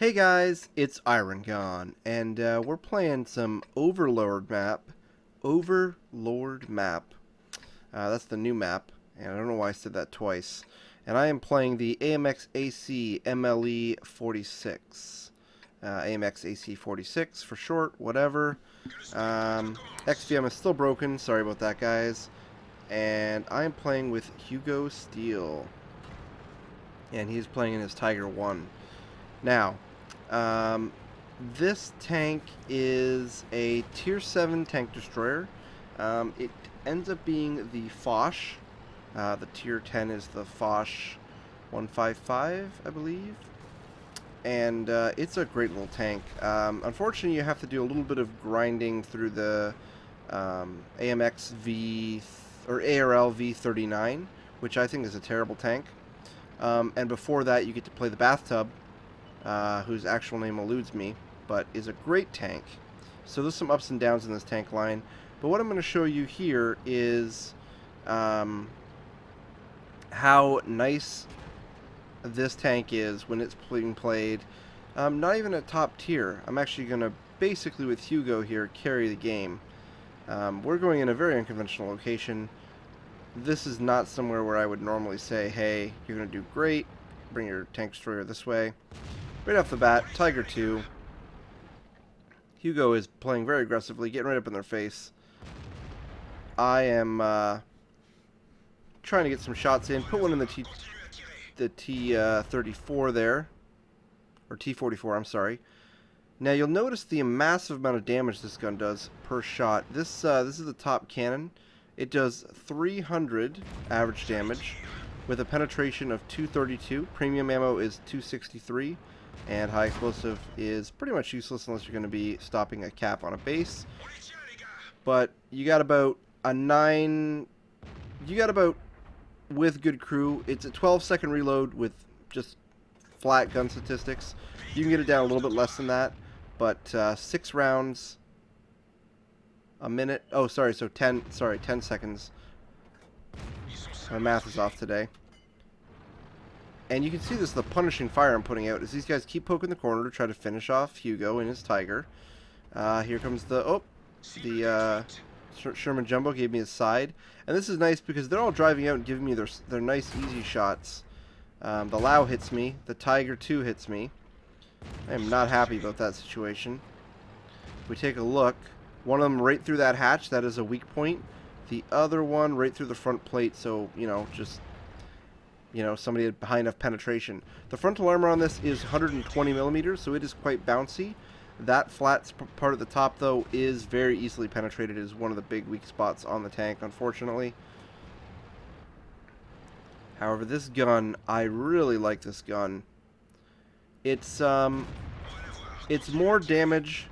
Hey guys, it's Iron Gone, and we're playing some Overlord map. Overlord map. That's the new map, and I don't know why I said that twice. And I am playing the AMX AC MLE 46. AMX AC 46 for short, whatever. XVM is still broken, sorry about that, guys. And I am playing with Hugo Steele, and he's playing in his Tiger 1. Now, um, this tank is a Tier 7 tank destroyer. It ends up being the Foch. The Tier 10 is the Foch 155, I believe. And it's a great little tank. Unfortunately, you have to do a little bit of grinding through the AMX V or ARL V39, which I think is a terrible tank. And before that, you get to play the Bathtub, whose actual name eludes me, but is a great tank. So there's some ups and downs in this tank line. But what I'm going to show you here is how nice this tank is when it's being played. Not even at top tier. I'm actually going to, basically with Hugo here, carry the game. We're going in a very unconventional location. This is not somewhere where I would normally say, hey, you're going to do great, bring your tank destroyer this way. Right off the bat, Tiger 2. Hugo is playing very aggressively, getting right up in their face. I am trying to get some shots in. Put one in the T34 there. Or T44, I'm sorry. Now you'll notice the massive amount of damage this gun does per shot. This is the top cannon. It does 300 average damage with a penetration of 232. Premium ammo is 263. And high explosive is pretty much useless unless you're going to be stopping a cap on a base. But you got about a 9... You got about, with good crew, it's a 12-second reload with just flat gun statistics. You can get it down a little bit less than that. But 6 rounds a minute. Oh, sorry, so 10 seconds. My math is off today. And you can see this, the punishing fire I'm putting out, is these guys keep poking the corner to try to finish off Hugo and his Tiger. Here comes the Sherman Jumbo gave me his side. And this is nice because they're all driving out and giving me their nice, easy shots. The Lao hits me. The Tiger 2 hits me. I am not happy about that situation. If we take a look, one of them right through that hatch, that is a weak point. The other one right through the front plate, so, somebody had high enough penetration. The frontal armor on this is 120 millimeters, so it is quite bouncy. That flat part at the top, though, is very easily penetrated. It is one of the big weak spots on the tank, unfortunately. However, this gun, I really like this gun. It's more damage,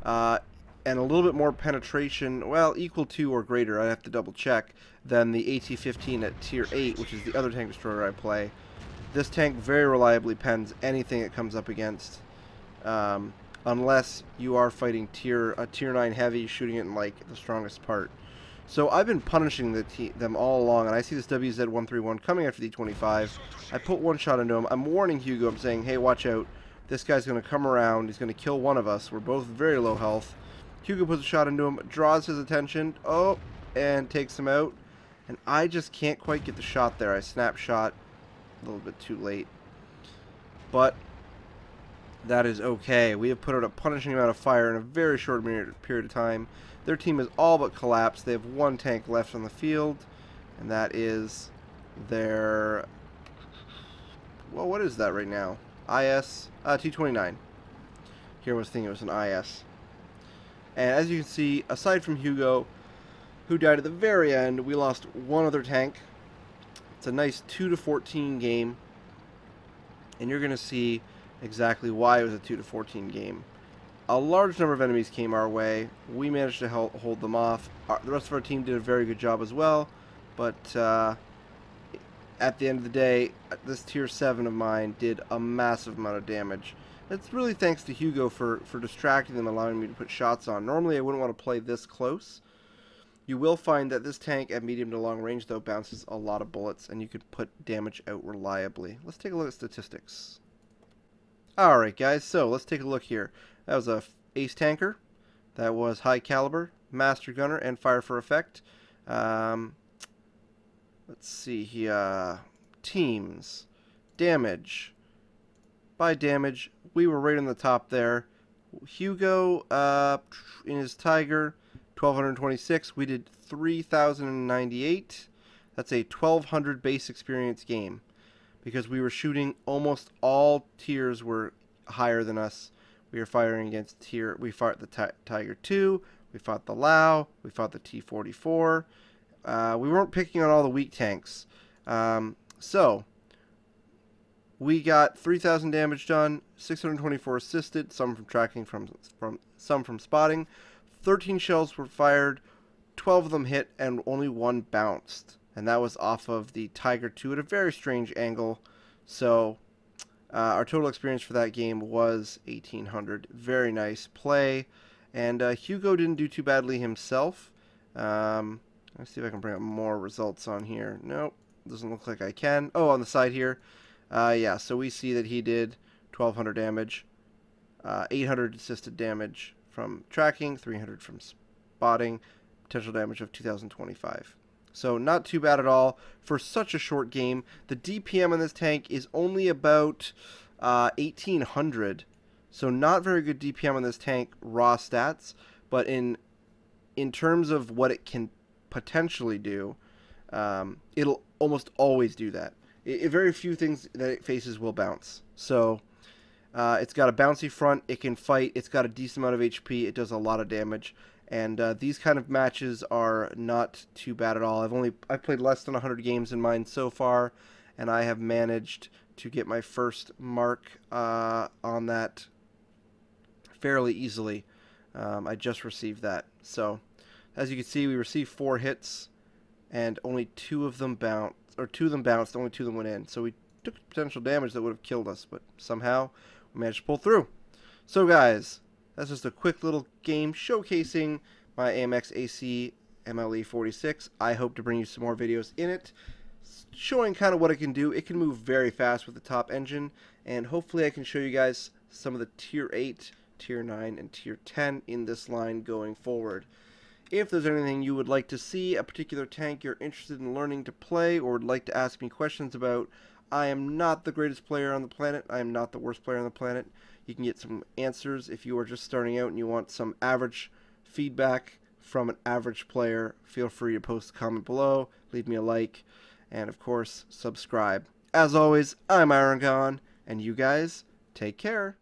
and a little bit more penetration, well, equal to or greater, I have to double check, than the AT-15 at Tier 8, which is the other tank destroyer I play. This tank very reliably pens anything it comes up against, unless you are fighting a Tier 9 heavy, shooting it in, like, the strongest part. So I've been punishing them all along, and I see this WZ-131 coming after the E-25. I put one shot into him. I'm warning Hugo. I'm saying, hey, watch out. This guy's going to come around. He's going to kill one of us. We're both very low health. Hugo puts a shot into him, draws his attention, and takes him out. And I just can't quite get the shot there. I snapshot a little bit too late. But that is okay. We have put out a punishing amount of fire in a very short period of time. Their team is all but collapsed. They have one tank left on the field, and that is their... Well, what is that right now? IS? T-29. Here I was thinking it was an IS. And as you can see, aside from Hugo, who died at the very end, we lost one other tank. It's a nice 2-14 game. And you're going to see exactly why it was a 2-14 game. A large number of enemies came our way. We managed to hold them off. The rest of our team did a very good job as well. But at the end of the day, this Tier 7 of mine did a massive amount of damage. It's really thanks to Hugo for distracting them, allowing me to put shots on. Normally I wouldn't want to play this close. You will find that this tank at medium to long range, though, bounces a lot of bullets, and you could put damage out reliably. Let's take a look at statistics. Alright guys, so let's take a look here. That was a ace tanker, that was high caliber, master gunner, and fire for effect. Let's see here. Teams. Damage. By damage, we were right on the top there. Hugo, in his Tiger, 1,226. We did 3,098. That's a 1,200 base experience game, because we were shooting almost all tiers were higher than us. We were firing against tier. We fought the Tiger 2. We fought the Lao. We fought the T-44. We weren't picking on all the weak tanks. So we got 3,000 damage done, 624 assisted, some from tracking, some from spotting. 13 shells were fired, 12 of them hit, and only one bounced. And that was off of the Tiger 2 at a very strange angle. So our total experience for that game was 1,800. Very nice play. And Hugo didn't do too badly himself. Let's see if I can bring up more results on here. Nope, doesn't look like I can. Oh, on the side here. Yeah, so we see that he did 1,200 damage, 800 assisted damage from tracking, 300 from spotting, potential damage of 2,025. So not too bad at all for such a short game. The DPM on this tank is only about 1,800. So not very good DPM on this tank, raw stats. But in terms of what it can potentially do, it'll almost always do that. Very few things that it faces will bounce. So it's got a bouncy front. It can fight. It's got a decent amount of HP. It does a lot of damage. And these kind of matches are not too bad at all. I've played less than 100 games in mine so far, and I have managed to get my first mark on that fairly easily. I just received that. So as you can see, we received 4 hits, and only 2 of them bounced, only 2 of them went in. So we took potential damage that would have killed us, but somehow we managed to pull through. So guys, that's just a quick little game showcasing my AMX AC MLE 46. I hope to bring you some more videos in it, showing kind of what it can do. It can move very fast with the top engine, and hopefully I can show you guys some of the Tier 8, Tier 9, and Tier 10 in this line going forward. If there's anything you would like to see, a particular tank you're interested in learning to play, or would like to ask me questions about, I am not the greatest player on the planet. I am not the worst player on the planet. You can get some answers if you are just starting out and you want some average feedback from an average player. Feel free to post a comment below, leave me a like, and of course, subscribe. As always, I'm Iron Gone, and you guys, take care.